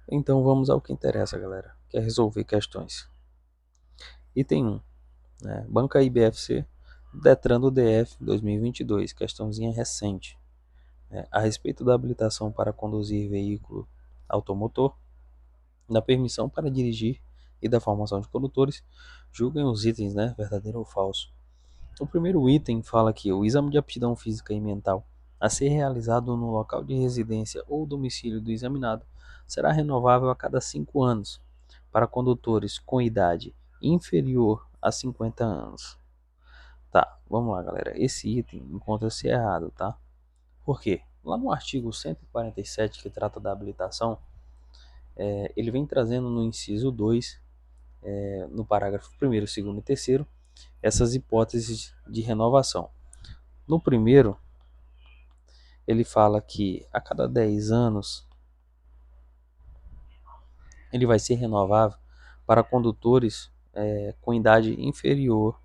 Então vamos ao que interessa, galera, que é resolver questões. Item 1, né? Banca IBFC, Detran do DF 2022, questãozinha recente. A respeito da habilitação para conduzir veículo automotor, da permissão para dirigir e da formação de condutores, julguem os itens, né, verdadeiro ou falso. O primeiro item fala que o exame de aptidão física e mental a ser realizado no local de residência ou domicílio do examinado será renovável a cada 5 anos para condutores com idade inferior a 50 anos. Tá, vamos lá, galera. Esse item encontra-se errado, tá? Por quê? Lá no artigo 147, que trata da habilitação, ele vem trazendo no inciso 2, no parágrafo 1º, 2º e 3º, essas hipóteses de renovação. No primeiro, ele fala que a cada 10 anos ele vai ser renovável para condutores com idade inferior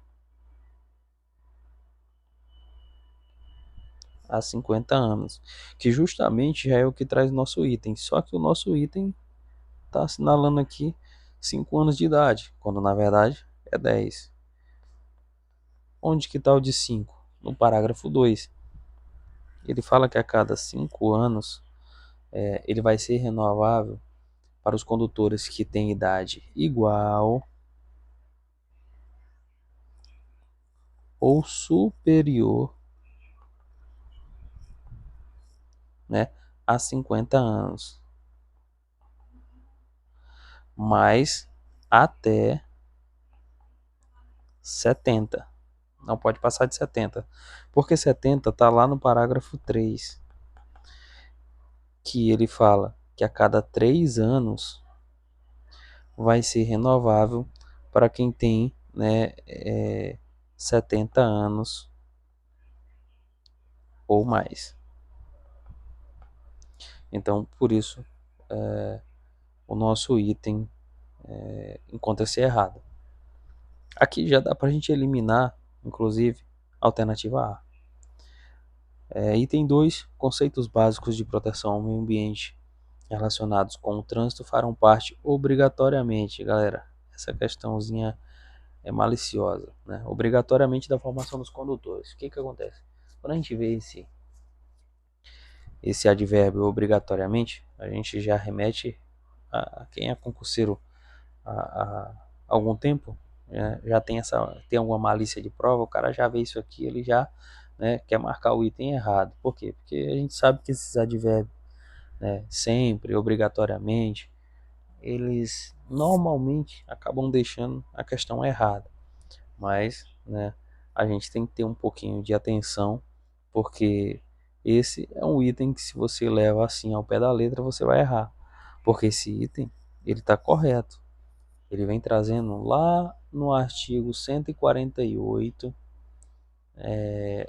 a 50 anos, que justamente já é o que traz nosso item, só que o nosso item está assinalando aqui 5 anos de idade, quando na verdade é 10. Onde que está o de 5? No parágrafo 2. Ele fala que a cada 5 anos ele vai ser renovável para os condutores que têm idade igual ou superior, né, a 50 anos, mas até 70. Não pode passar de 70, porque 70 está lá no parágrafo 3, que ele fala que a cada 3 anos vai ser renovável para quem tem, né, 70 anos ou mais. Então, por isso, o nosso item encontra-se errado. Aqui já dá para a gente eliminar, inclusive, a alternativa A. Item 2, conceitos básicos de proteção ao meio ambiente relacionados com o trânsito farão parte obrigatoriamente, galera. Essa questãozinha é maliciosa, né? Obrigatoriamente da formação dos condutores. O que que acontece? Quando a gente vê esse advérbio obrigatoriamente, a gente já remete a quem é concurseiro há algum tempo, né? Já tem alguma malícia de prova, o cara já vê isso aqui, ele já, né, quer marcar o item errado. Por quê? Porque a gente sabe que esses advérbios, né, sempre, obrigatoriamente, eles normalmente acabam deixando a questão errada. Mas, né, a gente tem que ter um pouquinho de atenção, porque esse é um item que, se você leva assim ao pé da letra, você vai errar, porque esse item ele está correto. Ele vem trazendo lá no artigo 148,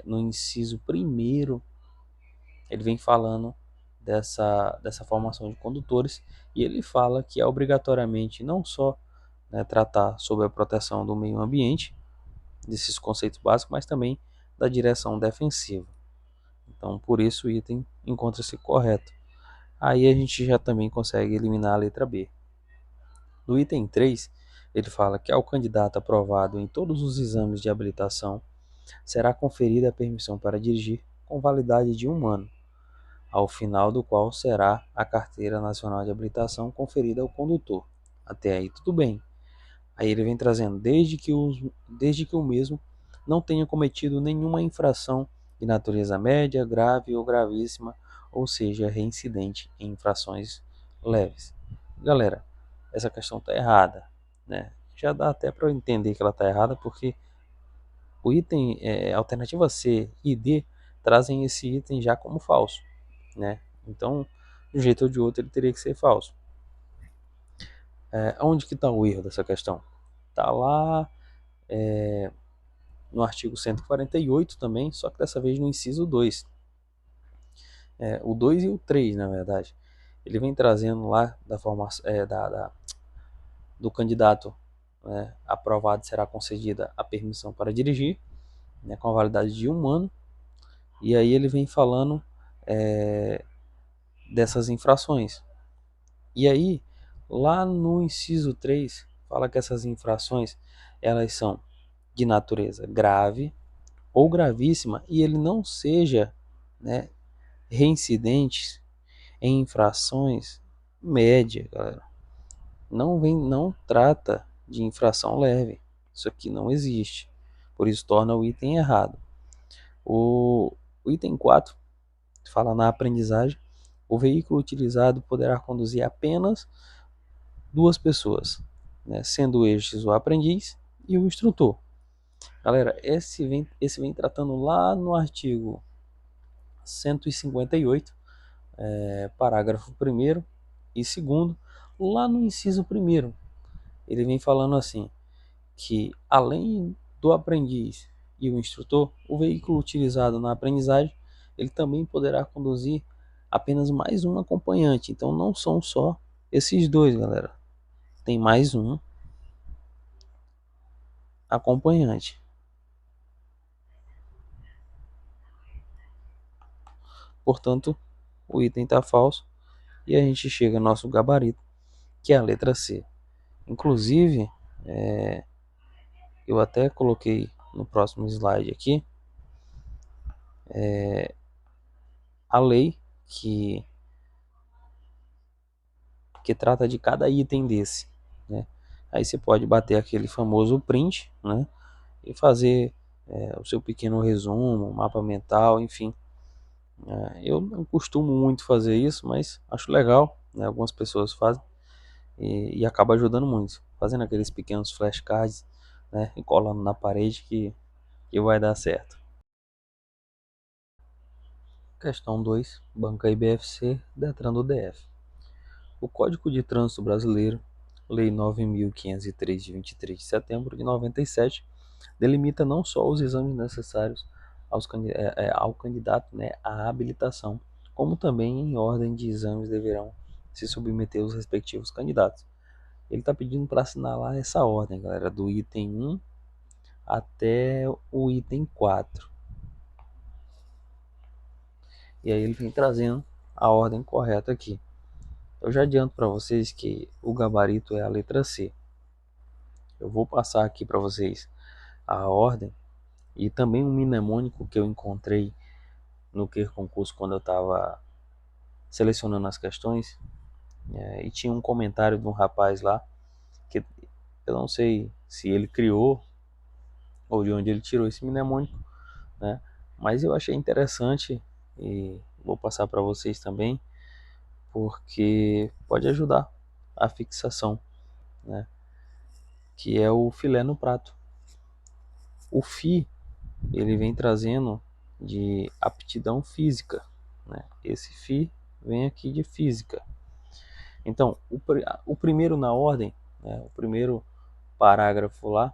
no inciso primeiro, ele vem falando dessa formação de condutores, e ele fala que é obrigatoriamente não só, né, tratar sobre a proteção do meio ambiente, desses conceitos básicos, mas também da direção defensiva. Então, por isso o item encontra-se correto. Aí a gente já também consegue eliminar a letra B. No item 3, ele fala que ao candidato aprovado em todos os exames de habilitação será conferida a permissão para dirigir com validade de 1 ano, ao final do qual será a Carteira Nacional de Habilitação conferida ao condutor. Até aí tudo bem. Aí ele vem trazendo desde que o mesmo não tenha cometido nenhuma infração de natureza média, grave ou gravíssima, ou seja, reincidente em infrações leves. Galera, essa questão está errada, né? Já dá até para eu entender que ela está errada, porque o item alternativa C e D trazem esse item já como falso, né? Então, de um jeito ou de outro, ele teria que ser falso. Onde que está o erro dessa questão? Está lá no artigo 148 também, só que dessa vez no inciso 2. O 2 e o 3, na verdade. Ele vem trazendo lá da formação, do candidato, né, aprovado, será concedida a permissão para dirigir, né, com a validade de 1 ano. E aí ele vem falando dessas infrações. E aí, lá no inciso 3 fala que essas infrações elas são de natureza grave ou gravíssima e ele não seja, né, reincidente em infrações média, galera. Não trata de infração leve. Isso aqui não existe. Por isso torna o item errado. O item 4 fala na aprendizagem. O veículo utilizado poderá conduzir apenas duas pessoas, né, sendo estes o aprendiz e o instrutor. Galera, esse vem tratando lá no artigo 158, parágrafo 1º e 2º, lá no inciso 1º. Ele vem falando assim, que além do aprendiz e o instrutor, o veículo utilizado na aprendizagem, ele também poderá conduzir apenas mais um acompanhante. Então não são só esses dois, galera. Tem mais um acompanhante. Portanto, o item está falso e a gente chega ao nosso gabarito, que é a letra C. Inclusive, eu até coloquei no próximo slide aqui a lei que trata de cada item desse, né? Aí você pode bater aquele famoso print, né? E fazer o seu pequeno resumo, mapa mental, enfim. Eu não costumo muito fazer isso, mas acho legal, né? Algumas pessoas fazem e acaba ajudando muito, fazendo aqueles pequenos flashcards, né? E colando na parede que vai dar certo. Questão 2. Banca IBFC, Detran do DF. O Código de Trânsito Brasileiro, Lei 9.503, de 23 de setembro de 97, delimita não só os exames necessários ao candidato, né, à habilitação, como também em ordem de exames deverão se submeter os respectivos candidatos. Ele está pedindo para assinalar essa ordem, galera, do item 1 até o item 4. E aí ele vem trazendo a ordem correta aqui. Eu já adianto para vocês que o gabarito é a letra C. Eu vou passar aqui para vocês a ordem e também um mnemônico que eu encontrei no Quer Concurso quando eu estava selecionando as questões. E tinha um comentário de um rapaz lá que eu não sei se ele criou ou de onde ele tirou esse mnemônico, né? Mas eu achei interessante e vou passar para vocês também, porque pode ajudar a fixação, né? Que é o filé no prato. O FI, ele vem trazendo de aptidão física, né? Esse FI vem aqui de física. Então, o primeiro na ordem, né, o primeiro parágrafo lá,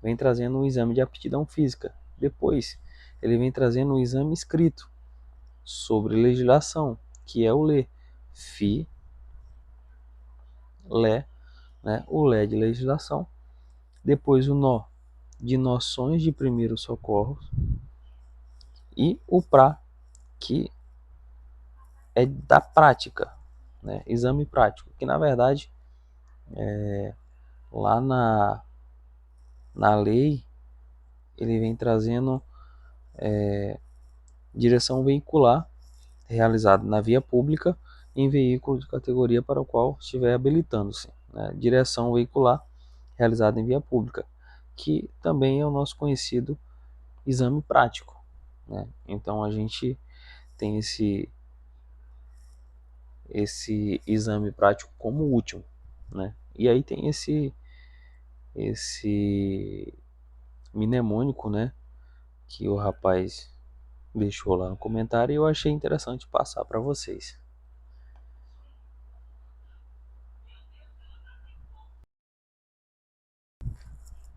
vem trazendo um exame de aptidão física. Depois, ele vem trazendo um exame escrito sobre legislação, que é o LE. FI, LE, né, o LE de legislação. Depois o NO, de noções de primeiros socorros. E o PRA, que é da prática, né, exame prático, que na verdade, lá na lei, ele vem trazendo direção veicular realizado na via pública em veículo de categoria para o qual estiver habilitando-se, né? Direção veicular realizada em via pública, que também é o nosso conhecido exame prático, né? Então a gente tem esse exame prático como último, né? E aí tem esse mnemônico, né, que o rapaz deixou lá no comentário e eu achei interessante passar para vocês.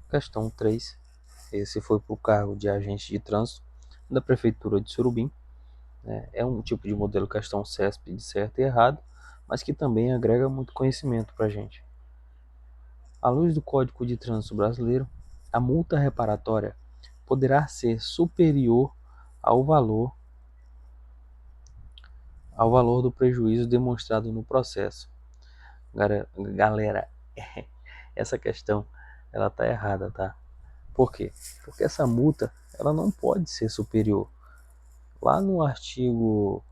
Questão 3. Esse foi para o cargo de agente de trânsito da Prefeitura de Surubim. É um tipo de modelo questão CESP de certo e errado, mas que também agrega muito conhecimento para a gente. À luz do Código de Trânsito Brasileiro, a multa reparatória poderá ser superior ao valor do prejuízo demonstrado no processo, Galera, essa questão ela tá errada, tá? Por quê? Porque essa multa ela não pode ser superior. Lá no artigo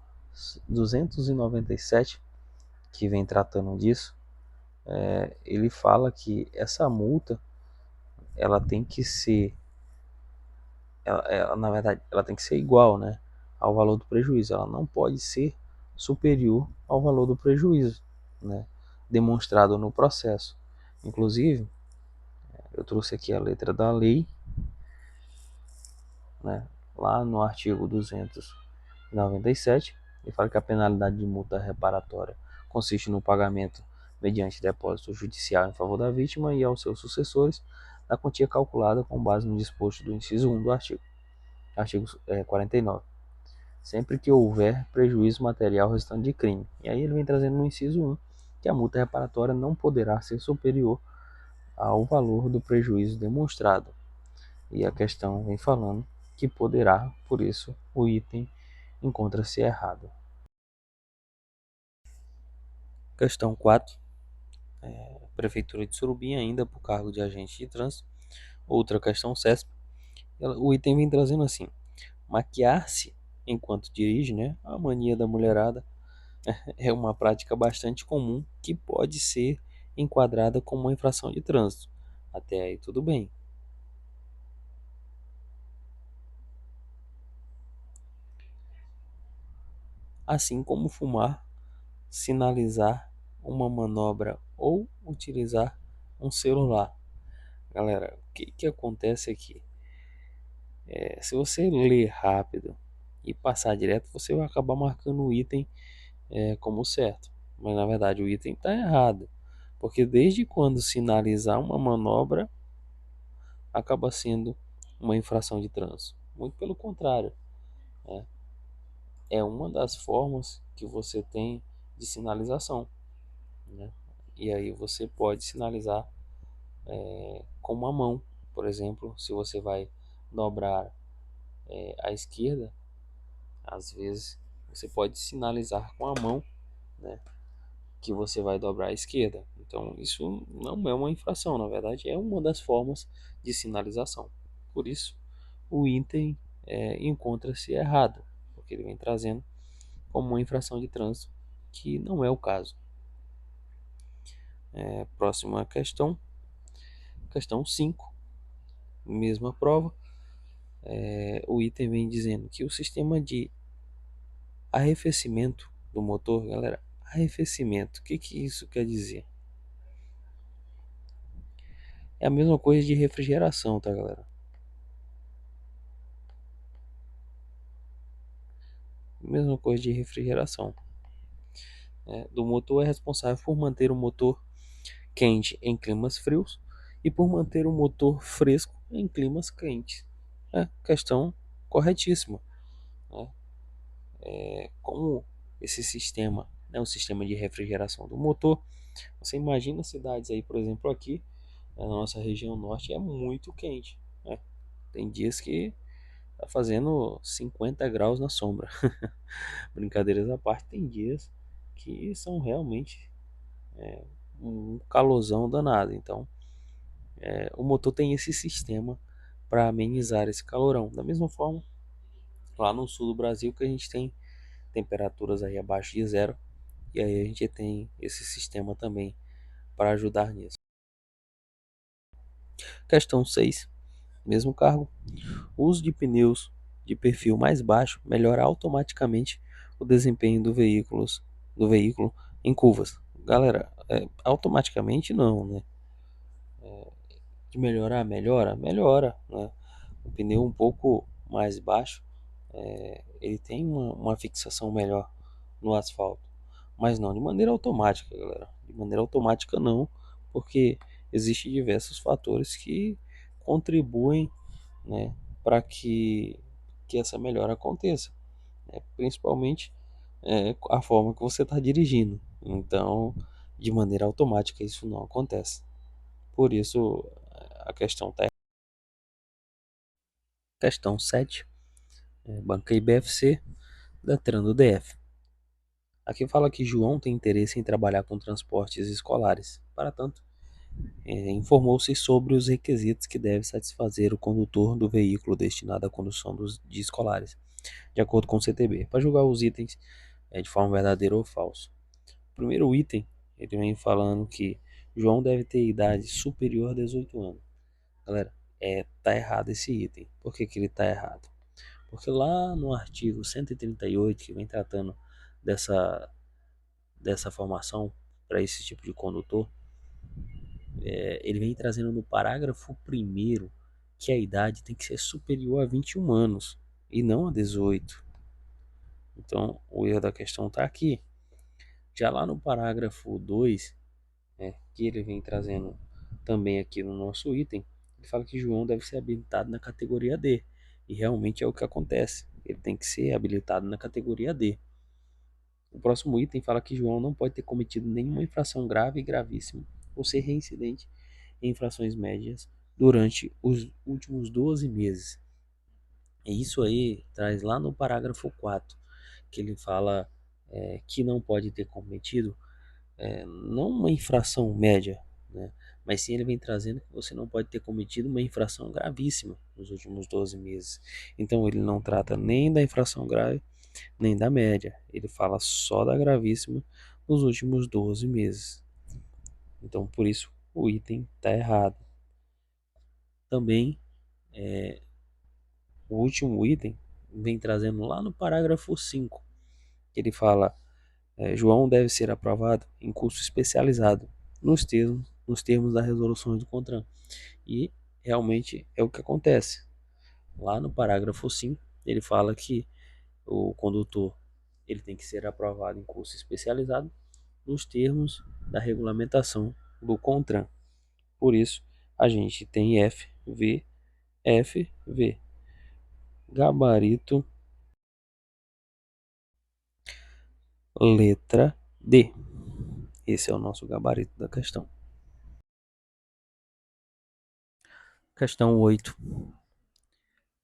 297, que vem tratando disso, ele fala que essa multa ela tem que ser, na verdade, ela tem que ser igual, né, ao valor do prejuízo. Ela não pode ser superior ao valor do prejuízo, né, demonstrado no processo. Inclusive, eu trouxe aqui a letra da lei, né, lá no artigo 297, ele fala que a penalidade de multa reparatória consiste no pagamento mediante depósito judicial em favor da vítima e aos seus sucessores da quantia calculada com base no disposto do inciso 1 do artigo 49, sempre que houver prejuízo material restante de crime. E aí ele vem trazendo no inciso 1 que a multa reparatória não poderá ser superior ao valor do prejuízo demonstrado. E a questão vem falando que poderá, por isso o item encontra-se errado. Questão 4. Prefeitura de Surubim, ainda por cargo de agente de trânsito. Outra questão CESP. O item vem trazendo assim: maquiar-se enquanto dirige, né? A mania da mulherada é uma prática bastante comum que pode ser enquadrada como uma infração de trânsito. Até aí tudo bem. Assim como fumar, sinalizar uma manobra ou utilizar um celular. Galera, o que acontece aqui? Se você ler rápido e passar direto, você vai acabar marcando o item como certo. Mas na verdade o item está errado. Porque desde quando sinalizar uma manobra acaba sendo uma infração de trânsito? Muito pelo contrário. Né? É uma das formas que você tem de sinalização. Né? E aí você pode sinalizar com a mão. Por exemplo, se você vai dobrar à esquerda, às vezes você pode sinalizar com a mão, né, que você vai dobrar à esquerda. Então isso não é uma infração, na verdade é uma das formas de sinalização. Por isso o item encontra-se errado, porque ele vem trazendo como uma infração de trânsito, que não é o caso. Próxima questão, questão 5, mesma prova. O item vem dizendo que o sistema de arrefecimento do motor, galera, arrefecimento, o que isso quer dizer? É a mesma coisa de refrigeração, tá, galera? Mesma coisa de refrigeração. Do motor é responsável por manter o motor quente em climas frios e por manter o motor fresco em climas quentes. Questão corretíssima. Né? Como esse sistema é um sistema de refrigeração do motor, você imagina cidades aí, por exemplo, aqui na nossa região norte é muito quente. Né? Tem dias que tá fazendo 50 graus na sombra. Brincadeiras à parte, tem dias que são realmente um calorzão danado. Então, o motor tem esse sistema para amenizar esse calorão. Da mesma forma, lá no sul do Brasil, que a gente tem temperaturas aí abaixo de zero, e aí a gente tem esse sistema também para ajudar nisso. Questão 6, mesmo cargo. O uso de pneus de perfil mais baixo melhora automaticamente o desempenho do veículo em curvas. Galera, automaticamente não, né? De melhorar, melhora, né? O pneu um pouco mais baixo, ele tem uma fixação melhor no asfalto, mas não de maneira automática, galera. De maneira automática não, porque existem diversos fatores que contribuem, né, para que essa melhora aconteça, né? Principalmente a forma que você está dirigindo. Então, de maneira automática isso não acontece. Por isso a questão tá. Questão 7. Banca IBFC, Detran do DF. Aqui fala que João tem interesse em trabalhar com transportes escolares. Para tanto, informou-se sobre os requisitos que deve satisfazer o condutor do veículo destinado à condução de escolares, de acordo com o CTB, para julgar os itens de forma verdadeira ou falsa. O primeiro item, ele vem falando que João deve ter idade superior a 18 anos. Galera, tá errado esse item. Por que que ele tá errado? Porque lá no artigo 138, que vem tratando dessa, dessa formação para esse tipo de condutor, ele vem trazendo no parágrafo primeiro que a idade tem que ser superior a 21 anos e não a 18. Então, o erro da questão está aqui. Já lá no parágrafo 2, que ele vem trazendo também aqui no nosso item, ele fala que João deve ser habilitado na categoria D. E realmente é o que acontece. Ele tem que ser habilitado na categoria D. O próximo item fala que João não pode ter cometido nenhuma infração grave e gravíssima ou ser reincidente em infrações médias durante os últimos 12 meses. E isso aí traz lá no parágrafo 4, que ele fala que não pode ter cometido não uma infração média, né? Mas sim ele vem trazendo que você não pode ter cometido uma infração gravíssima nos últimos 12 meses. Então ele não trata nem da infração grave, nem da média. Ele fala só da gravíssima nos últimos 12 meses. Então por isso o item está errado. Também o último item vem trazendo lá no parágrafo 5, que ele fala João deve ser aprovado em curso especializado nos termos da resolução do CONTRAN. E realmente é o que acontece. Lá no parágrafo 5, ele fala que o condutor ele tem que ser aprovado em curso especializado nos termos da regulamentação do CONTRAN. Por isso, a gente tem FV, gabarito, letra D. Esse é o nosso gabarito da questão. Questão 8.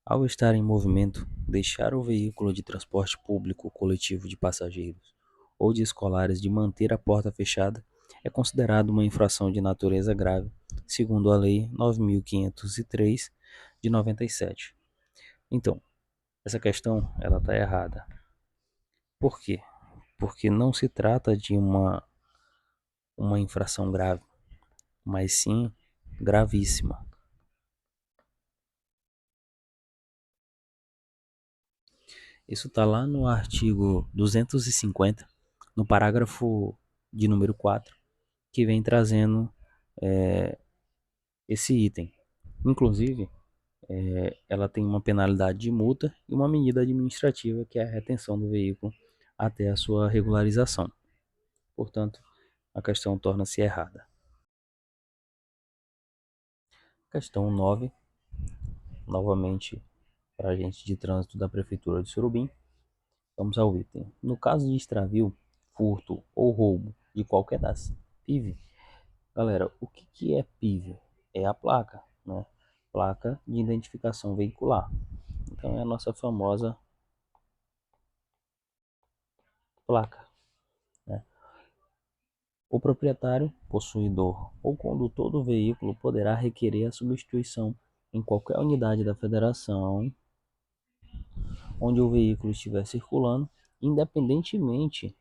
Ao estar em movimento, deixar o veículo de transporte público coletivo de passageiros ou de escolares de manter a porta fechada é considerado uma infração de natureza grave, segundo a Lei 9.503 de 97. Então, essa questão ela está errada. Por quê? Porque não se trata de uma infração grave, mas sim gravíssima. Isso está lá no artigo 250, no parágrafo de número 4, que vem trazendo esse item. Inclusive, ela tem uma penalidade de multa e uma medida administrativa, que é a retenção do veículo até a sua regularização. Portanto, a questão torna-se errada. Questão 9, novamente para a agente de trânsito da Prefeitura de Surubim. Vamos ao item. No caso de extravio, furto ou roubo de qualquer das PIV, galera, o que é PIV? É a placa, né? Placa de identificação veicular. Então é a nossa famosa placa, né? O proprietário, possuidor ou condutor do veículo poderá requerer a substituição em qualquer unidade da federação onde o veículo estiver circulando, independentemente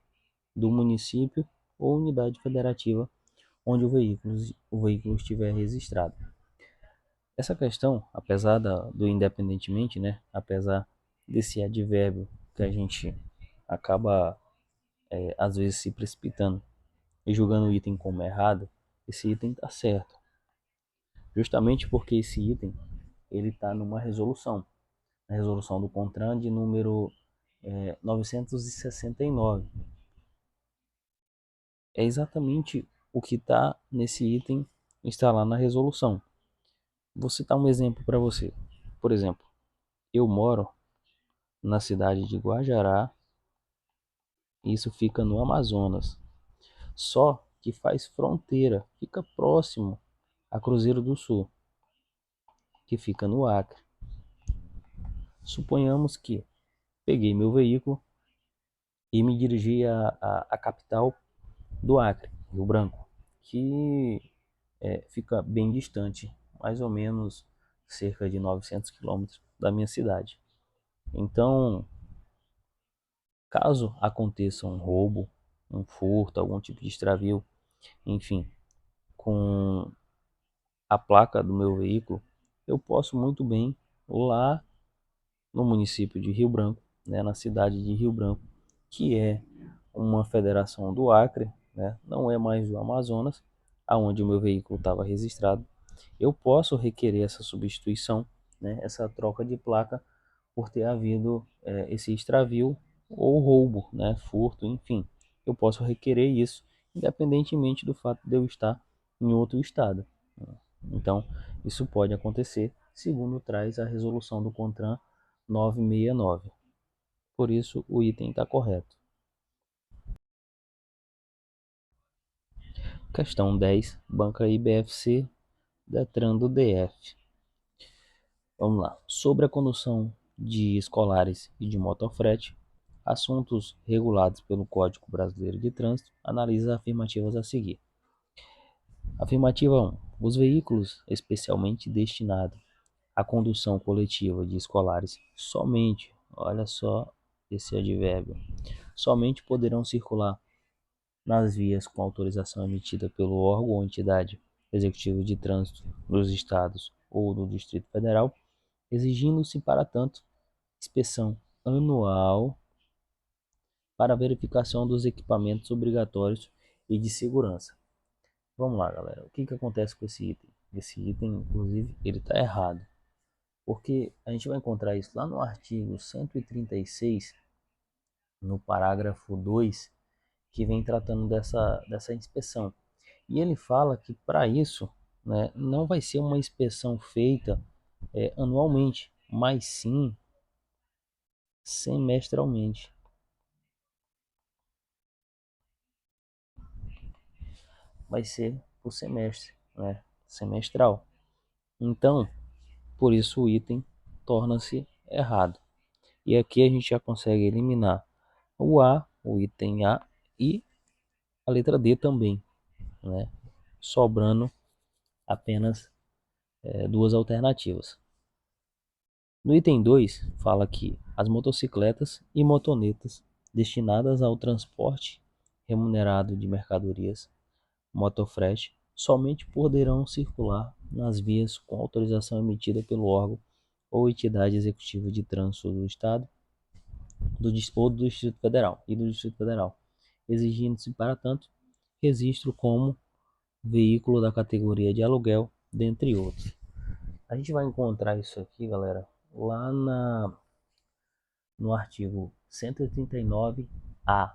do município ou unidade federativa onde o veículo estiver registrado. Essa questão, apesar do independentemente, né, apesar desse advérbio que a gente acaba às vezes se precipitando e julgando o item como errado, esse item está certo. Justamente porque esse item ele está numa resolução, a resolução do CONTRAN de número 969. É exatamente o que está nesse item, está lá na resolução. Vou citar um exemplo para você. Por exemplo, eu moro na cidade de Guajará, isso fica no Amazonas. Só que faz fronteira, fica próximo a Cruzeiro do Sul, que fica no Acre. Suponhamos que peguei meu veículo, e me dirigi à capital do Acre, Rio Branco, que fica bem distante, mais ou menos cerca de 900 quilômetros da minha cidade. Então, caso aconteça um roubo, um furto, algum tipo de extravio, enfim, com a placa do meu veículo, eu posso muito bem lá no município de Rio Branco, né, na cidade de Rio Branco, que é uma federação do Acre, né, não é mais do Amazonas, aonde o meu veículo estava registrado. Eu posso requerer essa substituição, né, essa troca de placa, por ter havido esse extravio ou roubo, né, furto, enfim. Eu posso requerer isso, independentemente do fato de eu estar em outro estado. Então, isso pode acontecer, segundo traz a resolução do CONTRAN 969. Por isso, o item está correto. Questão 10, Banca IBFC, Detran do DF. Vamos lá. Sobre a condução de escolares e de motofrete, assuntos regulados pelo Código Brasileiro de Trânsito, analisa as afirmativas a seguir. Afirmativa 1. Os veículos especialmente destinados à condução coletiva de escolares somente, olha só esse advérbio, somente poderão circular nas vias com autorização emitida pelo órgão ou entidade executiva de trânsito dos estados ou do Distrito Federal, exigindo-se, para tanto, inspeção anual para verificação dos equipamentos obrigatórios e de segurança. Vamos lá, galera. O que acontece com esse item? Esse item, inclusive, ele está errado. Porque a gente vai encontrar isso lá no artigo 136, no parágrafo 2, que vem tratando dessa inspeção. E ele fala que para isso, né, não vai ser uma inspeção feita anualmente, mas sim semestralmente. Vai ser por semestre, né, semestral. Então, por isso o item torna-se errado. E aqui a gente já consegue eliminar o A, o item A e a letra D também, né, sobrando apenas duas alternativas. No item 2, fala que as motocicletas e motonetas destinadas ao transporte remunerado de mercadorias, motofrete, somente poderão circular nas vias com autorização emitida pelo órgão ou entidade executiva de trânsito do Estado ou do Distrito Federal exigindo-se, para tanto, registro como veículo da categoria de aluguel, dentre outros. A gente vai encontrar isso aqui, galera, lá no artigo 139A,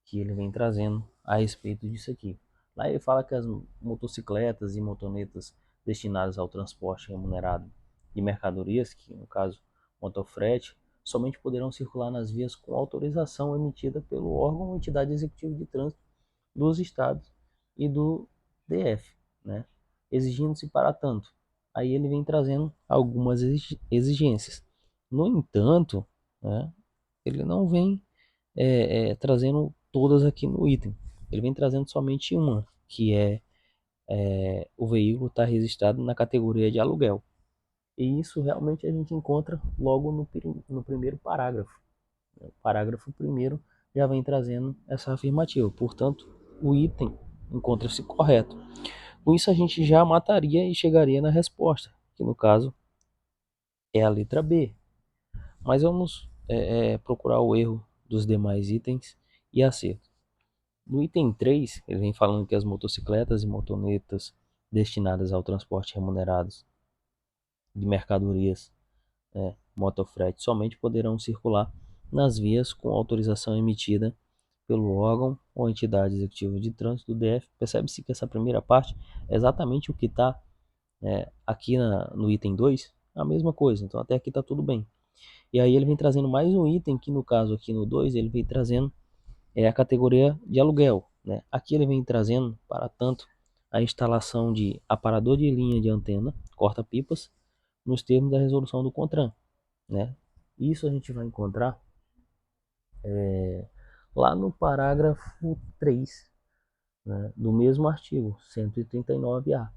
que ele vem trazendo a respeito disso aqui. Lá ele fala que as motocicletas e motonetas destinadas ao transporte remunerado de mercadorias, que no caso motofrete, somente poderão circular nas vias com autorização emitida pelo órgão ou entidade executiva de trânsito dos estados e do DF, né? Exigindo-se, para tanto. Aí ele vem trazendo algumas exigências. No entanto, né, ele não vem trazendo todas aqui no item. Ele vem trazendo somente uma, que o veículo está registrado na categoria de aluguel. E isso realmente a gente encontra logo no primeiro parágrafo. O parágrafo primeiro já vem trazendo essa afirmativa. Portanto, o item encontra-se correto. Com isso a gente já mataria e chegaria na resposta, que no caso é a letra B. Mas vamos procurar o erro dos demais itens e acerto. No item 3, ele vem falando que as motocicletas e motonetas destinadas ao transporte remunerados de mercadorias, motofrete, somente poderão circular nas vias com autorização emitida pelo órgão ou entidade executiva de trânsito do DF. Percebe-se que essa primeira parte é exatamente o que está aqui no item 2, a mesma coisa. Então até aqui está tudo bem. E aí ele vem trazendo mais um item, que no caso aqui no 2, ele vem trazendo a categoria de aluguel, né? Aqui ele vem trazendo, para tanto, a instalação de aparador de linha de antena, corta-pipas, nos termos da resolução do CONTRAN, né? Isso a gente vai encontrar lá no parágrafo 3, né, do mesmo artigo 139A.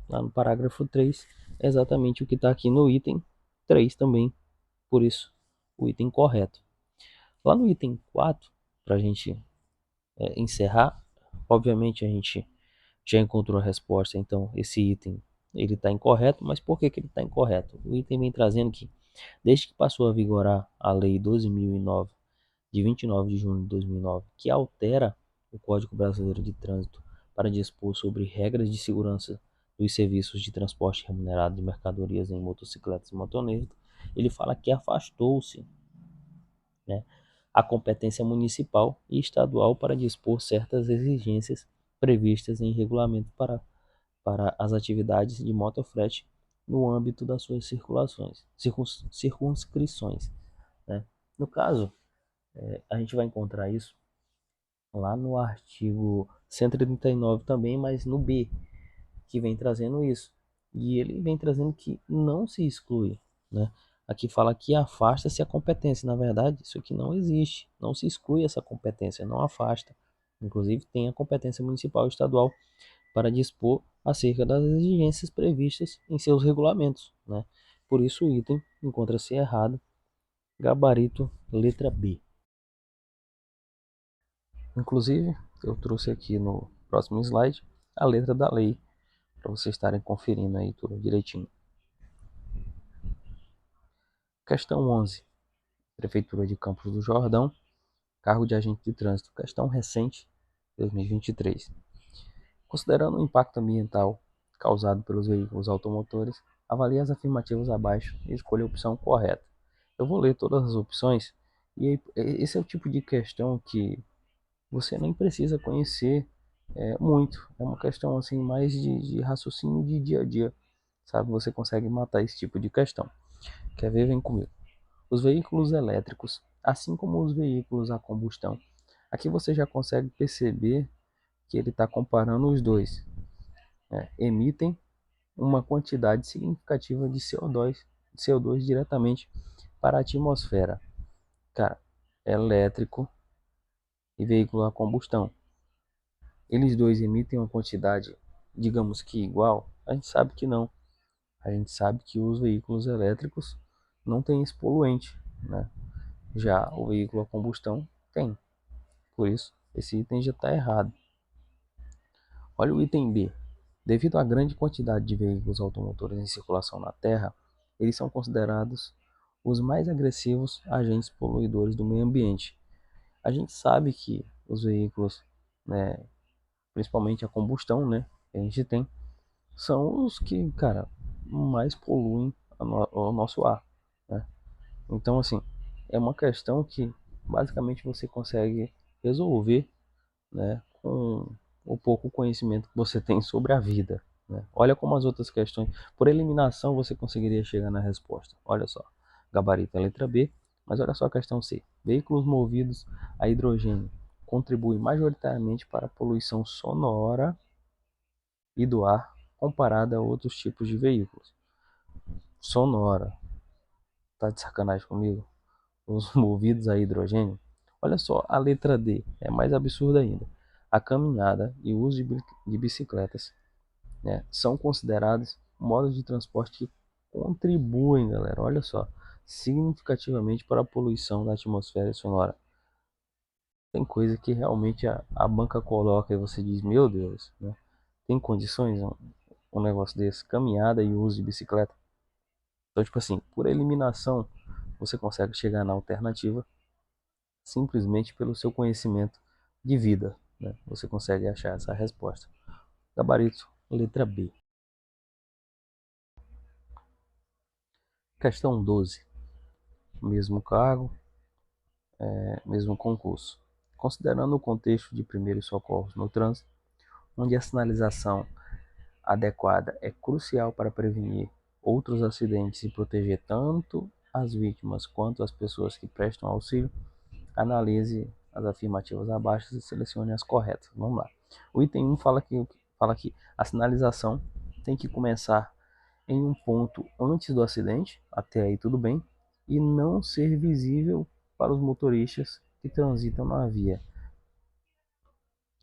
Lá no parágrafo 3, é exatamente o que está aqui no item 3 também, por isso o item correto. Lá no item 4, para a gente encerrar, obviamente a gente já encontrou a resposta, então esse item ele está incorreto, mas por que, que ele está incorreto? O item vem trazendo que, desde que passou a vigorar a Lei 12.009, de 29 de junho de 2009, que altera o Código Brasileiro de Trânsito para dispor sobre regras de segurança dos serviços de transporte remunerado de mercadorias em motocicletas e motonetas, ele fala que afastou-se, né, a competência municipal e estadual para dispor certas exigências previstas em regulamento para as atividades de motofrete no âmbito das suas circunscrições, né? No caso, a gente vai encontrar isso lá no artigo 139 também, mas no B, que vem trazendo isso. E ele vem trazendo que não se exclui, né? Aqui fala que afasta-se a competência. Na verdade, isso aqui não existe. Não se exclui essa competência, não afasta. Inclusive, tem a competência municipal e estadual para dispor acerca das exigências previstas em seus regulamentos, né? Por isso, o item encontra-se errado. Gabarito, letra B. Inclusive, eu trouxe aqui no próximo slide a letra da lei, para vocês estarem conferindo aí tudo direitinho. Questão 11. Prefeitura de Campos do Jordão, cargo de agente de trânsito. Questão recente, 2023. Considerando o impacto ambiental causado pelos veículos automotores, avalie as afirmativas abaixo e escolha a opção correta. Eu vou ler todas as opções e esse é o tipo de questão que você nem precisa conhecer muito. É uma questão assim mais de raciocínio de dia a dia, sabe? Você consegue matar esse tipo de questão. Quer ver? Vem comigo. Os veículos elétricos, assim como os veículos a combustão, aqui você já consegue perceber que ele está comparando os dois, né? Emitem uma quantidade significativa de CO2 diretamente para a atmosfera. Cara, elétrico e veículo a combustão, eles dois emitem uma quantidade, digamos que igual? A gente sabe que não. A gente sabe que os veículos elétricos não têm esse poluente, né? Já o veículo a combustão tem. Por isso, esse item já está errado. Olha o item B. Devido à grande quantidade de veículos automotores em circulação na Terra, eles são considerados os mais agressivos agentes poluidores do meio ambiente. A gente sabe que os veículos, né, principalmente a combustão, né, que a gente tem, são os que, cara, mais poluem o nosso ar, né? Então, assim, é uma questão que basicamente você consegue resolver, né, com o pouco conhecimento que você tem sobre a vida, né? Olha como as outras questões, por eliminação, você conseguiria chegar na resposta. Olha só, gabarito é a letra B, mas olha só a questão C. Veículos movidos a hidrogênio contribuem majoritariamente para a poluição sonora e do ar comparada a outros tipos de veículos. Sonora, tá de sacanagem comigo? Os movidos a hidrogênio? Olha só, a letra D é mais absurda ainda. A caminhada e o uso de bicicletas, né, são considerados modos de transporte que contribuem, galera, olha só, significativamente para a poluição da atmosfera sonora. Tem coisa que realmente a banca coloca e você diz, meu Deus, né? Tem condições um negócio desse? Caminhada e uso de bicicleta. Então, tipo assim, por eliminação, você consegue chegar na alternativa simplesmente pelo seu conhecimento de vida, né? Você consegue achar essa resposta. Gabarito, letra B. Questão 12. Mesmo cargo, mesmo concurso. Considerando o contexto de primeiros socorros no trânsito, onde a sinalização adequada é crucial para prevenir outros acidentes e proteger tanto as vítimas quanto as pessoas que prestam auxílio, analise as afirmativas abaixo e selecione as corretas. Vamos lá. O item 1 fala que a sinalização tem que começar em um ponto antes do acidente, até aí tudo bem, e não ser visível para os motoristas que transitam na via,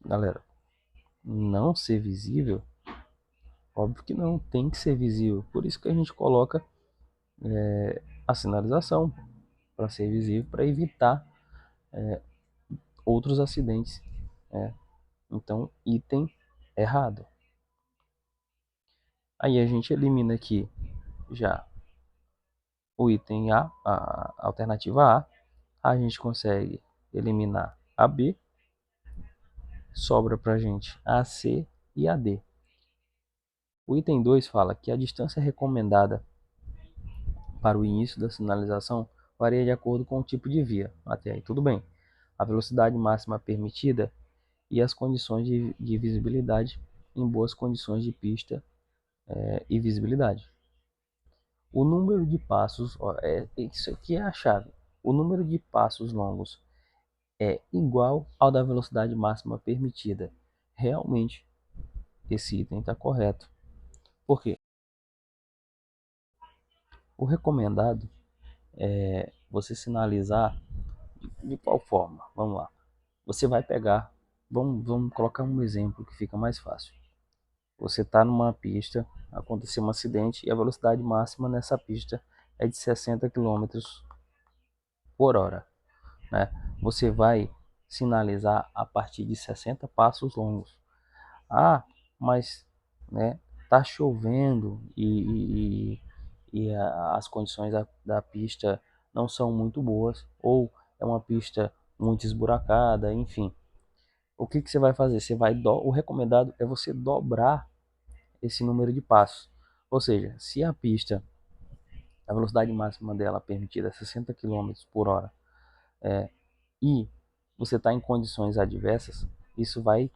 galera, não ser visível, óbvio que não, tem que ser visível. Por isso que a gente coloca a sinalização para ser visível, para evitar outros acidentes. Né? Então, item errado. Aí a gente elimina aqui já o item a alternativa A gente consegue eliminar a B, sobra para a gente a C e a D. O item 2 fala que a distância recomendada para o início da sinalização varia de acordo com o tipo de via. Até aí tudo bem. A velocidade máxima permitida e as condições de visibilidade em boas condições de pista e visibilidade. O número de passos, ó, isso aqui é a chave. O número de passos longos é igual ao da velocidade máxima permitida. Realmente, esse item está correto. Por quê? O recomendado é você sinalizar de qual forma? Vamos lá. Você vai pegar, vamos colocar um exemplo que fica mais fácil. Você está numa pista, aconteceu um acidente e a velocidade máxima nessa pista é de 60 quilômetros por hora. Né? Você vai sinalizar a partir de 60 passos longos. Ah, mas né, tá chovendo e as condições da pista não são muito boas, ou é uma pista muito esburacada, enfim. O que você vai fazer? O recomendado é você dobrar esse número de passos. Ou seja, se a pista, a velocidade máxima dela permitida é 60 quilômetros por hora, e você está em condições adversas, isso vai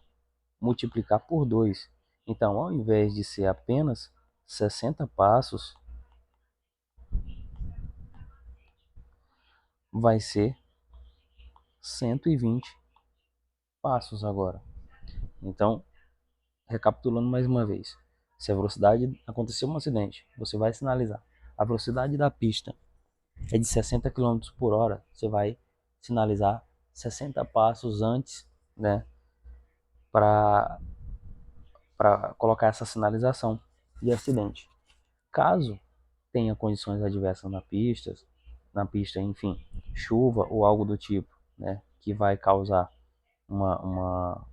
multiplicar por 2. Então, ao invés de ser apenas 60 passos, vai ser 120 passos agora. Então, recapitulando mais uma vez, se a velocidade aconteceu um acidente, você vai sinalizar. A velocidade da pista é de 60 quilômetros por hora, você vai sinalizar 60 passos antes, né, para colocar essa sinalização de acidente. Caso tenha condições adversas na pista, enfim, chuva ou algo do tipo, né, que vai causar uma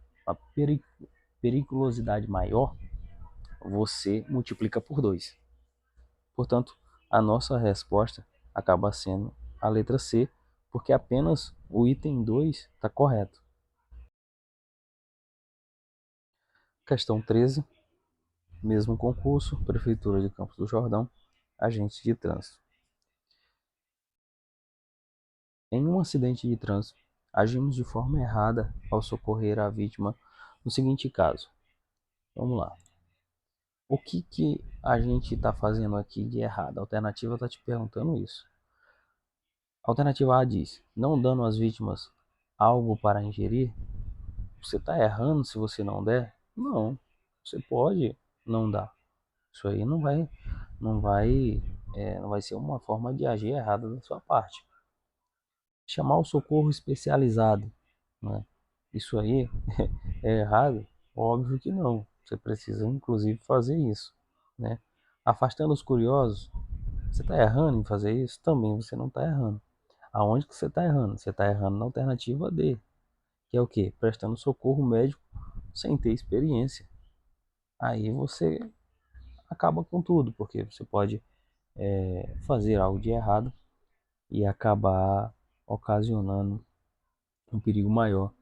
periculosidade maior, você multiplica por 2. Portanto, a nossa resposta acaba sendo a letra C, porque apenas o item 2 está correto. Questão 13, mesmo concurso, Prefeitura de Campos do Jordão, agentes de trânsito. Em um acidente de trânsito, agimos de forma errada ao socorrer a vítima no seguinte caso. Vamos lá. O que a gente está fazendo aqui de errado? A alternativa está te perguntando isso. A alternativa A diz: não dando às vítimas algo para ingerir. Você está errando se você não der? Não. Você pode não dar. Isso aí não vai ser uma forma de agir errada da sua parte. Chamar o socorro especializado, né? Isso aí é errado? Óbvio que não. Você precisa, inclusive, fazer isso, né? Afastando os curiosos, você está errando em fazer isso? Também você não está errando. Aonde que você está errando? Você está errando na alternativa D, que é o quê? Prestando socorro médico sem ter experiência. Aí você acaba com tudo, porque você pode fazer algo de errado e acabar ocasionando um perigo maior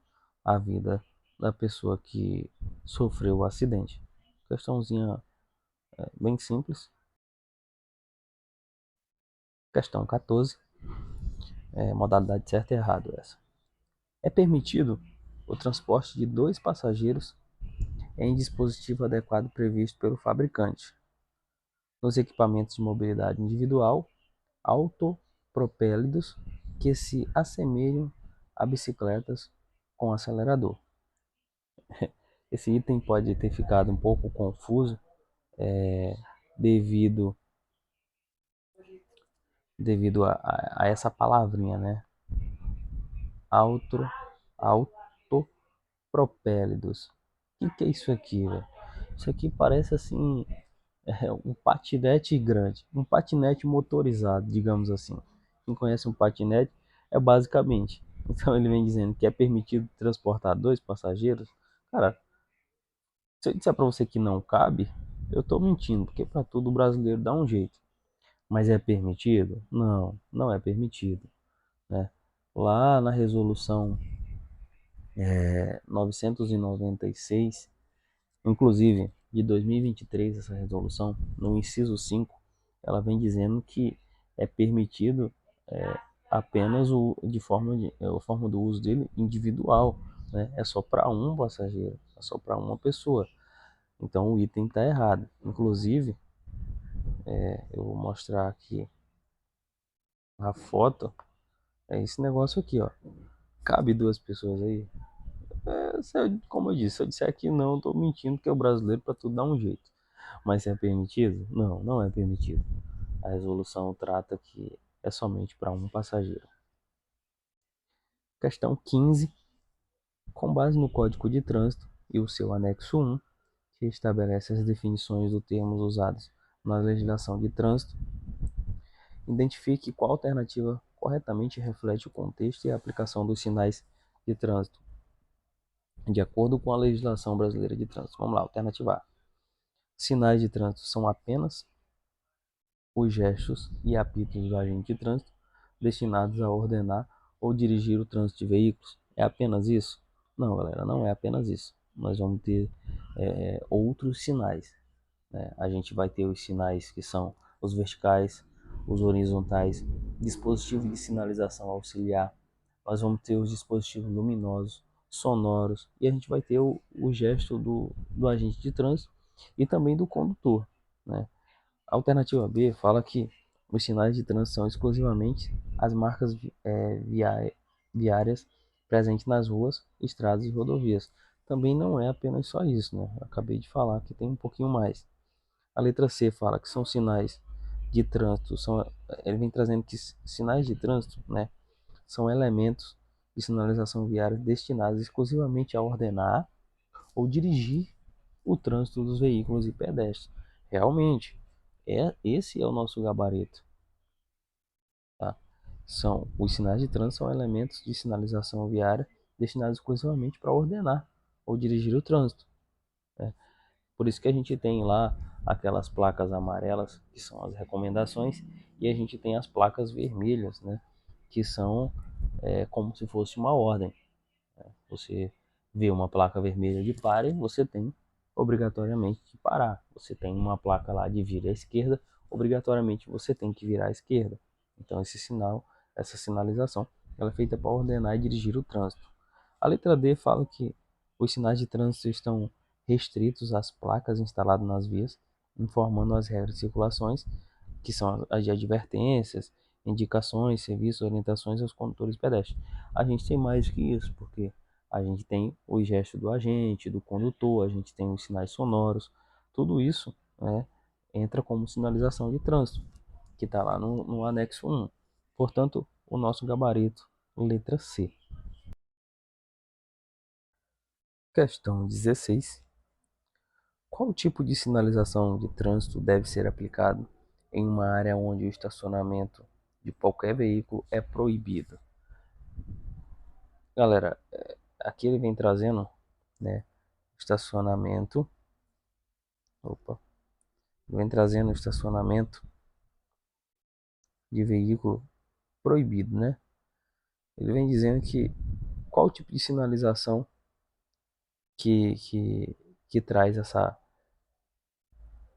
à vida da pessoa que sofreu o acidente. Questãozinha bem simples. Questão 14, modalidade certa e errado essa. É permitido o transporte de dois passageiros em dispositivo adequado previsto pelo fabricante, nos equipamentos de mobilidade individual autopropélidos que se assemelham a bicicletas com acelerador. Esse item pode ter ficado um pouco confuso devido a essa palavrinha, né? auto, autopropélidos. O que é isso aqui, velho? Isso aqui parece assim um patinete grande, um patinete motorizado, digamos assim. Quem conhece um patinete é basicamente. Então ele vem dizendo que é permitido transportar dois passageiros. Cara, se eu disser para você que não cabe, eu estou mentindo, porque para tudo o brasileiro dá um jeito. Mas é permitido? Não, não é permitido, né? Lá na resolução 996, inclusive de 2023, essa resolução, no inciso 5, ela vem dizendo que é permitido apenas a forma do uso dele individual, né? É só para um passageiro, é só para uma pessoa. Então o item está errado. Inclusive, eu vou mostrar aqui a foto. É esse negócio aqui, ó. Cabe duas pessoas aí. Como eu disse, se eu disser que não, eu tô mentindo, que é o brasileiro para tudo dar um jeito. Mas se é permitido? Não, não é permitido. A resolução trata que é somente para um passageiro. Questão 15. Com base no Código de Trânsito e o seu anexo 1, que estabelece as definições dos termos usados na legislação de trânsito, identifique qual alternativa corretamente reflete o contexto e a aplicação dos sinais de trânsito, de acordo com a legislação brasileira de trânsito. Vamos lá, alternativa A. Sinais de trânsito são apenas os gestos e apitos do agente de trânsito destinados a ordenar ou dirigir o trânsito de veículos. É apenas isso? Não, galera, não é apenas isso. Nós vamos ter outros sinais, né? A gente vai ter os sinais que são os verticais, os horizontais, dispositivos de sinalização auxiliar. Nós vamos ter os dispositivos luminosos, sonoros, e a gente vai ter o gesto do agente de trânsito e também do condutor, né? A alternativa B fala que os sinais de trânsito são exclusivamente as marcas viárias presentes nas ruas, estradas e rodovias. Também não é apenas só isso, né? Eu acabei de falar que tem um pouquinho mais. A letra C fala que são sinais de trânsito, ele vem trazendo que sinais de trânsito, né, são elementos de sinalização viária destinados exclusivamente a ordenar ou dirigir o trânsito dos veículos e pedestres. Realmente, esse é o nosso gabarito, tá? Os sinais de trânsito são elementos de sinalização viária destinados exclusivamente para ordenar ou dirigir o trânsito, né? Por isso que a gente tem lá aquelas placas amarelas, que são as recomendações, e a gente tem as placas vermelhas, né, que são como se fosse uma ordem. Você vê uma placa vermelha de pare, você tem obrigatoriamente que parar. Você tem uma placa lá de vire à esquerda, obrigatoriamente você tem que virar à esquerda. Então esse sinal, essa sinalização, ela é feita para ordenar e dirigir o trânsito. A letra D fala que os sinais de trânsito estão restritos às placas instaladas nas vias, informando as regras de circulações, que são as de advertências, indicações, serviços, orientações aos condutores pedestres. A gente tem mais que isso, porque a gente tem o gesto do agente, do condutor, a gente tem os sinais sonoros, tudo isso, né, entra como sinalização de trânsito, que está lá no anexo 1. Portanto, o nosso gabarito, letra C. Questão 16. Qual tipo de sinalização de trânsito deve ser aplicado em uma área onde o estacionamento de qualquer veículo é proibido? Galera, aqui ele vem trazendo, né, estacionamento. Opa, vem trazendo estacionamento de veículo proibido, né? Ele vem dizendo que qual tipo de sinalização que, que, que traz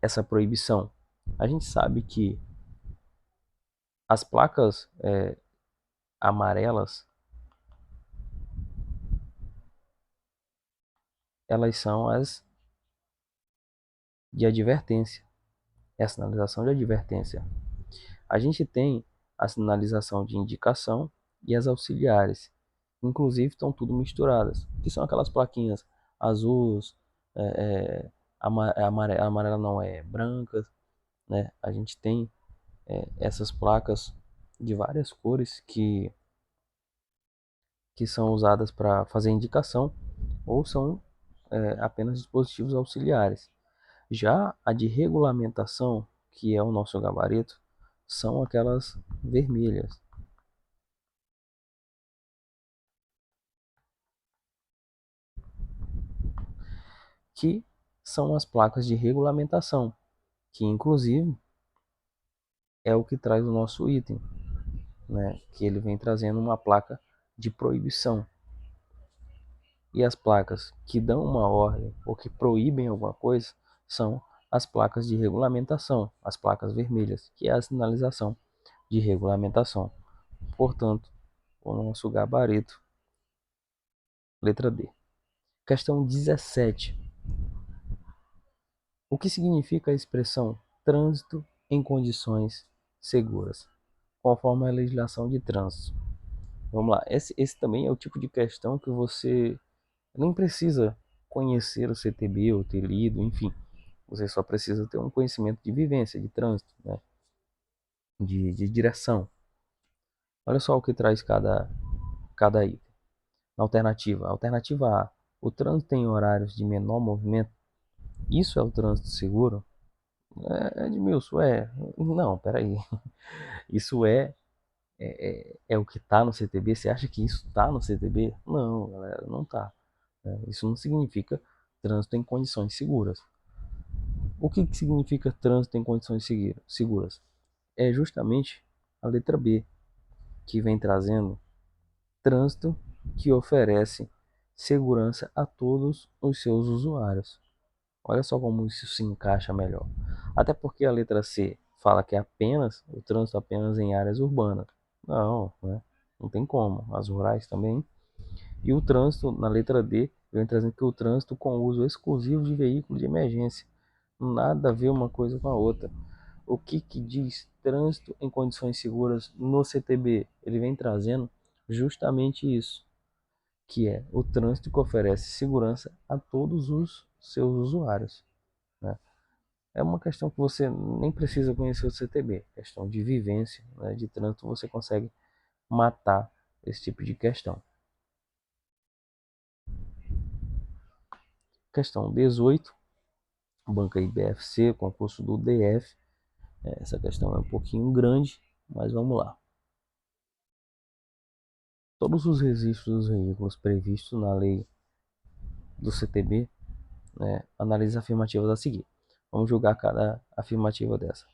essa proibição. A gente sabe que as placas amarelas, elas são as de advertência, é a sinalização de advertência. A gente tem a sinalização de indicação e as auxiliares. Inclusive estão tudo misturadas, que são aquelas plaquinhas azuis, amarela não é brancas, né? A gente tem essas placas de várias cores que são usadas para fazer indicação ou são apenas dispositivos auxiliares. Já a de regulamentação, que é o nosso gabarito, são aquelas vermelhas. Que são as placas de regulamentação, que inclusive é o que traz o nosso item, né? Que ele vem trazendo uma placa de proibição. E as placas que dão uma ordem ou que proíbem alguma coisa são as placas de regulamentação, as placas vermelhas, que é a sinalização de regulamentação. Portanto, o nosso gabarito, letra D. Questão 17. O que significa a expressão trânsito em condições seguras, conforme a legislação de trânsito? Vamos lá, esse também é o tipo de questão que você nem precisa conhecer o CTB ou ter lido, enfim. Você só precisa ter um conhecimento de vivência, de trânsito, né? de direção. Olha só o que traz cada item. Alternativa A, o trânsito tem horários de menor movimento. Isso é o trânsito seguro? Edmilson, não, peraí. Isso é o que está no CTB? Você acha que isso está no CTB? Não, galera, não está. Isso não significa trânsito em condições seguras. O que significa trânsito em condições seguras? É justamente a letra B, que vem trazendo trânsito que oferece segurança a todos os seus usuários. Olha só como isso se encaixa melhor. Até porque a letra C fala que é apenas o trânsito apenas em áreas urbanas. Não, né? Não tem como. As rurais também. E o trânsito, na letra D, vem trazendo que o trânsito com uso exclusivo de veículos de emergência. Nada a ver uma coisa com a outra. O que diz trânsito em condições seguras no CTB? Ele vem trazendo justamente isso, que é o trânsito que oferece segurança a todos os seus usuários, né? É uma questão que você nem precisa conhecer o CTB, questão de vivência, né, de trânsito, você consegue matar esse tipo de questão. Questão 18, banca IBFC, concurso do DF. Essa questão é um pouquinho grande, mas vamos lá. Todos os registros dos veículos previstos na lei do CTB, né, analise as afirmativas a seguir. Vamos julgar cada afirmativa dessa.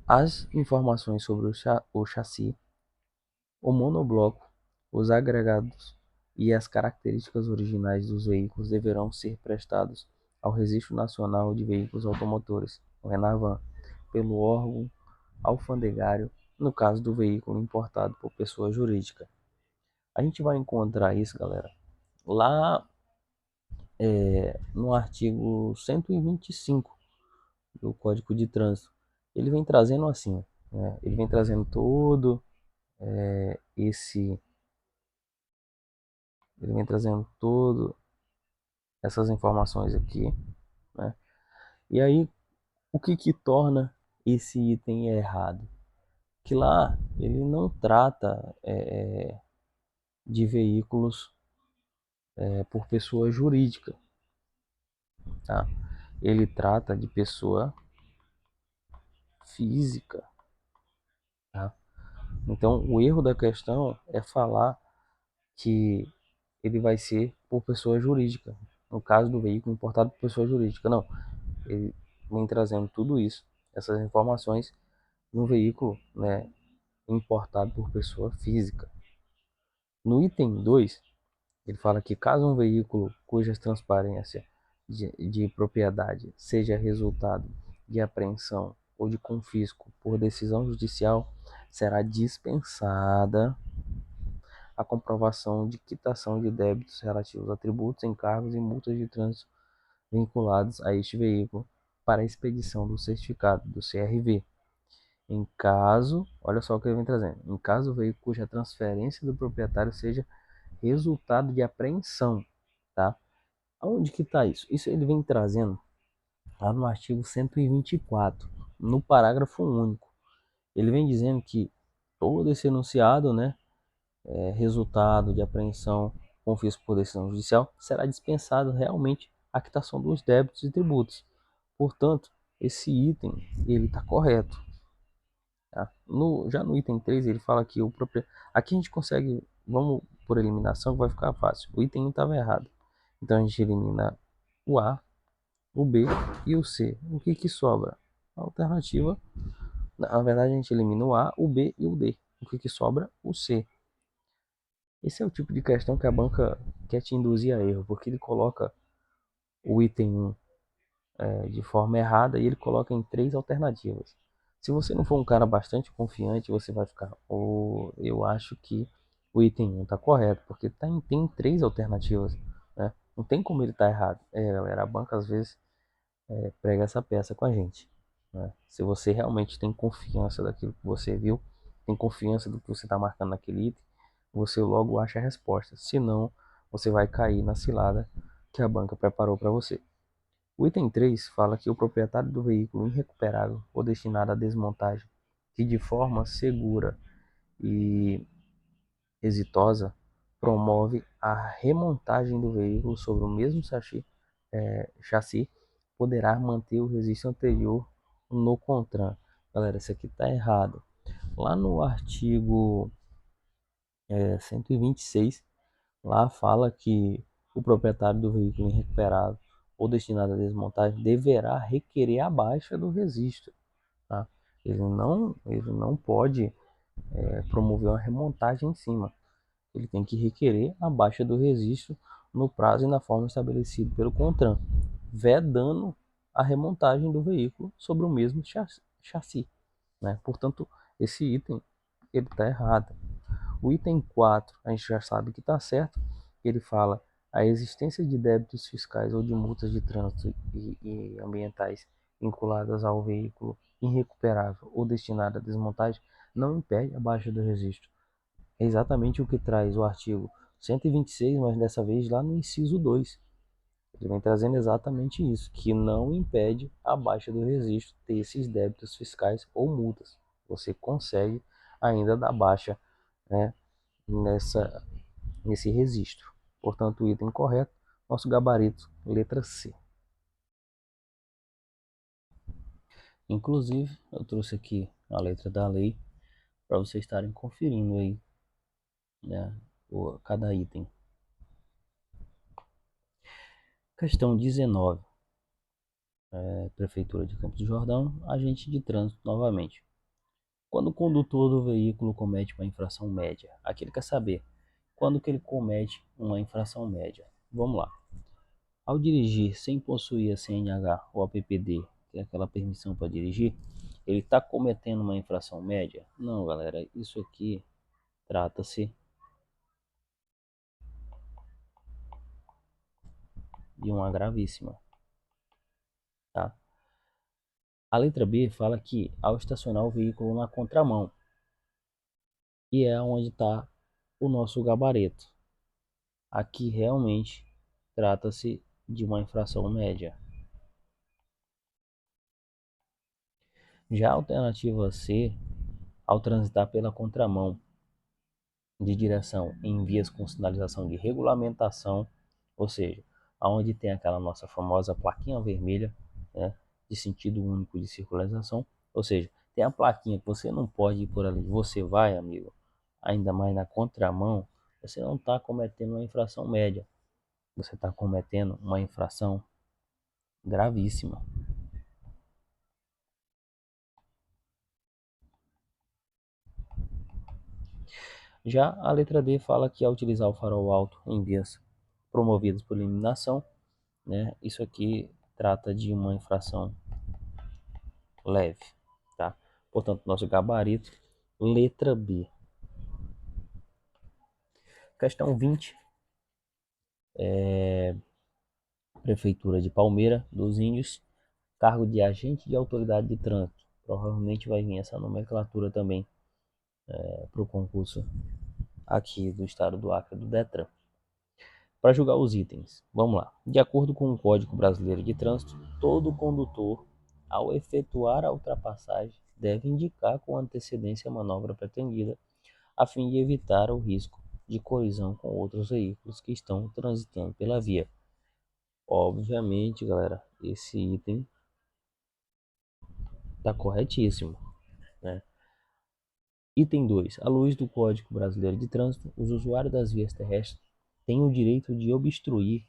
As informações sobre o chassi, o monobloco, os agregados e as características originais dos veículos deverão ser prestados ao Registro Nacional de Veículos Automotores, o RENAVAN, pelo órgão alfandegário, no caso do veículo importado por pessoa jurídica. A gente vai encontrar isso, galera, lá no artigo 125 do Código de Trânsito. Ele vem trazendo assim, né? Ele vem trazendo todo esse, ele vem trazendo todo essas informações aqui, né? E aí, o que torna esse item errado? Que lá ele não trata de veículos por pessoa jurídica, tá? Ele trata de pessoa física, tá? Então, o erro da questão é falar que ele vai ser por pessoa jurídica. No caso do veículo importado por pessoa jurídica, não. Ele vem trazendo tudo isso, essas informações, no veículo, né, importado por pessoa física. No item 2, ele fala que caso um veículo cuja transparência de propriedade seja resultado de apreensão ou de confisco por decisão judicial, será dispensada a comprovação de quitação de débitos relativos a tributos, encargos e multas de trânsito vinculados a este veículo para a expedição do certificado do CRV. Em caso, olha só o que ele vem trazendo, em caso o veículo cuja transferência do proprietário seja resultado de apreensão, tá? Aonde que está isso? Isso ele vem trazendo lá no artigo 124, no parágrafo único. Ele vem dizendo que todo esse enunciado, né, resultado de apreensão confisco por decisão judicial, será dispensado realmente a quitação dos débitos e tributos. Portanto, esse item ele está correto. Tá? Já no item 3 ele fala que o próprio. Aqui a gente consegue, vamos por eliminação, vai ficar fácil. O item 1 estava errado. Então a gente elimina o A, o B e o C. O que, que sobra? A alternativa. Na verdade, a gente elimina o A, o B e o D. O que, que sobra? O C. Esse é o tipo de questão que a banca quer te induzir a erro, porque ele coloca o item 1 de forma errada e ele coloca em três alternativas. Se você não for um cara bastante confiante, você vai ficar, eu acho que o item 1 está correto, porque tem três alternativas, né? Não tem como ele estar errado. Galera, a banca às vezes prega essa peça com a gente, né? Se você realmente tem confiança daquilo que você viu, tem confiança do que você está marcando naquele item, você logo acha a resposta. Senão, você vai cair na cilada que a banca preparou para você. O item 3 fala que o proprietário do veículo irrecuperável ou destinado à desmontagem, que de forma segura e exitosa promove a remontagem do veículo sobre o mesmo chassi, poderá manter o registro anterior no CONTRAN. Galera, isso aqui está errado. Lá no artigo 126, lá fala que o proprietário do veículo irrecuperável ou destinado à desmontagem deverá requerer a baixa do registro. Tá? Ele não pode promover uma remontagem em cima. Ele tem que requerer a baixa do registro no prazo e na forma estabelecido pelo CONTRAN, vedando a remontagem do veículo sobre o mesmo chassi. Né? Portanto, esse item ele está errado. O item 4, a gente já sabe que está certo. Ele fala a existência de débitos fiscais ou de multas de trânsito e ambientais vinculadas ao veículo irrecuperável ou destinado à desmontagem não impede a baixa do registro. É exatamente o que traz o artigo 126, mas dessa vez lá no inciso 2. Ele vem trazendo exatamente isso, que não impede a baixa do registro ter esses débitos fiscais ou multas. Você consegue ainda dar baixa, né, nessa, nesse registro. Portanto, o item correto, nosso gabarito, letra C. Inclusive, eu trouxe aqui a letra da lei para vocês estarem conferindo aí, né, cada item. Questão 19. Prefeitura de Campos do Jordão, agente de trânsito novamente. Quando o condutor do veículo comete uma infração média, aqui ele quer saber quando que ele comete uma infração média. Vamos lá. Ao dirigir sem possuir a CNH ou a PPD, que é aquela permissão para dirigir, ele está cometendo uma infração média? Não, galera, isso aqui trata-se de uma gravíssima, tá? A letra B fala que ao estacionar o veículo na contramão, e é onde está o nosso gabarito. Aqui realmente trata-se de uma infração média. Já a alternativa C, ao transitar pela contramão de direção em vias com sinalização de regulamentação, ou seja, aonde tem aquela nossa famosa plaquinha vermelha, né, de sentido único de circulação, ou seja, tem a plaquinha que você não pode ir por ali, você vai, amigo, ainda mais na contramão, você não está cometendo uma infração média, você está cometendo uma infração gravíssima. Já a letra D fala que ao utilizar o farol alto em vias promovidas por iluminação, né, isso aqui trata de uma infração leve, tá? Portanto, nosso gabarito, letra B. Questão 20, Prefeitura de Palmeira dos Índios, cargo de agente de autoridade de trânsito. Provavelmente vai vir essa nomenclatura também para o concurso aqui do estado do Acre, do DETRAN. Para julgar os itens, vamos lá. De acordo com o Código Brasileiro de Trânsito, todo condutor, ao efetuar a ultrapassagem, deve indicar com antecedência a manobra pretendida, a fim de evitar o risco de colisão com outros veículos que estão transitando pela via. Obviamente, galera, esse item está corretíssimo, né? Item 2. À luz do Código Brasileiro de Trânsito, os usuários das vias terrestres têm o direito de obstruir.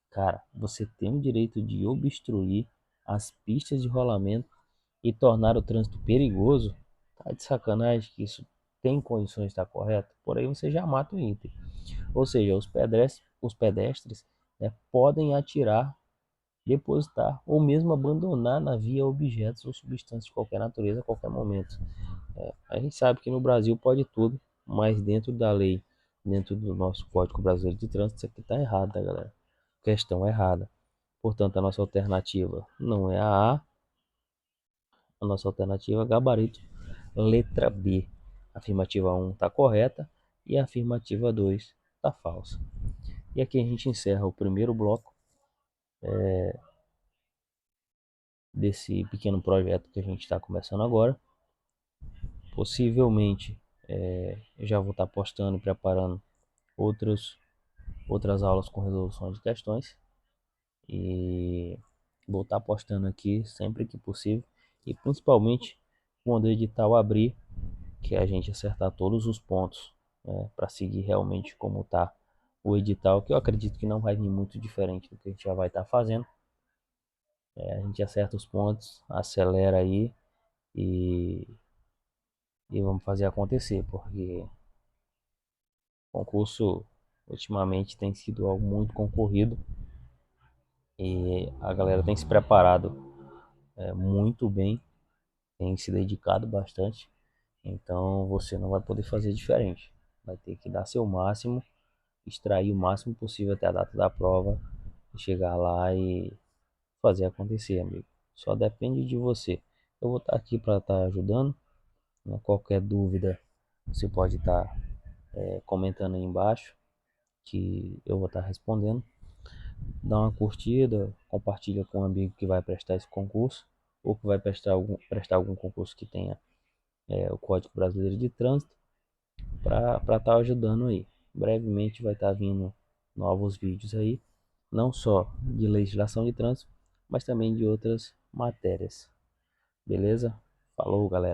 Cara, você tem o direito de obstruir as pistas de rolamento e tornar o trânsito perigoso. Tá de sacanagem que isso tem condições de estar correto? Por aí você já mata o item. Ou seja, os pedestres, né, podem atirar, depositar ou mesmo abandonar na via objetos ou substâncias de qualquer natureza a qualquer momento. A gente sabe que no Brasil pode tudo, mas dentro da lei, dentro do nosso Código Brasileiro de Trânsito, isso aqui está errado, tá, galera? Questão errada. Portanto, a nossa alternativa não é a nossa alternativa é gabarito letra B. A afirmativa 1 está correta e a afirmativa 2 está falsa. E aqui a gente encerra o primeiro bloco desse pequeno projeto que a gente está começando agora. Possivelmente eu já vou estar postando e preparando outras aulas com resolução de questões e vou estar postando aqui sempre que possível e principalmente quando o edital abrir, que a gente acertar todos os pontos, né, para seguir realmente como está o edital, que eu acredito que não vai vir muito diferente do que a gente já vai estar fazendo. A gente acerta os pontos, acelera aí e, e vamos fazer acontecer, porque o concurso ultimamente tem sido algo muito concorrido e a galera tem se preparado muito bem, tem se dedicado bastante, então você não vai poder fazer diferente, vai ter que dar seu máximo, extrair o máximo possível até a data da prova e chegar lá e fazer acontecer, amigo. Só depende de você. Eu vou estar aqui para estar ajudando, né? Qualquer dúvida você pode estar comentando aí embaixo que eu vou estar respondendo. Dá uma curtida, compartilha com um amigo que vai prestar esse concurso ou que vai prestar algum concurso que tenha o Código Brasileiro de Trânsito para estar ajudando aí. Brevemente vai estar vindo novos vídeos aí, não só de legislação de trânsito, mas também de outras matérias. Beleza? Falou, galera.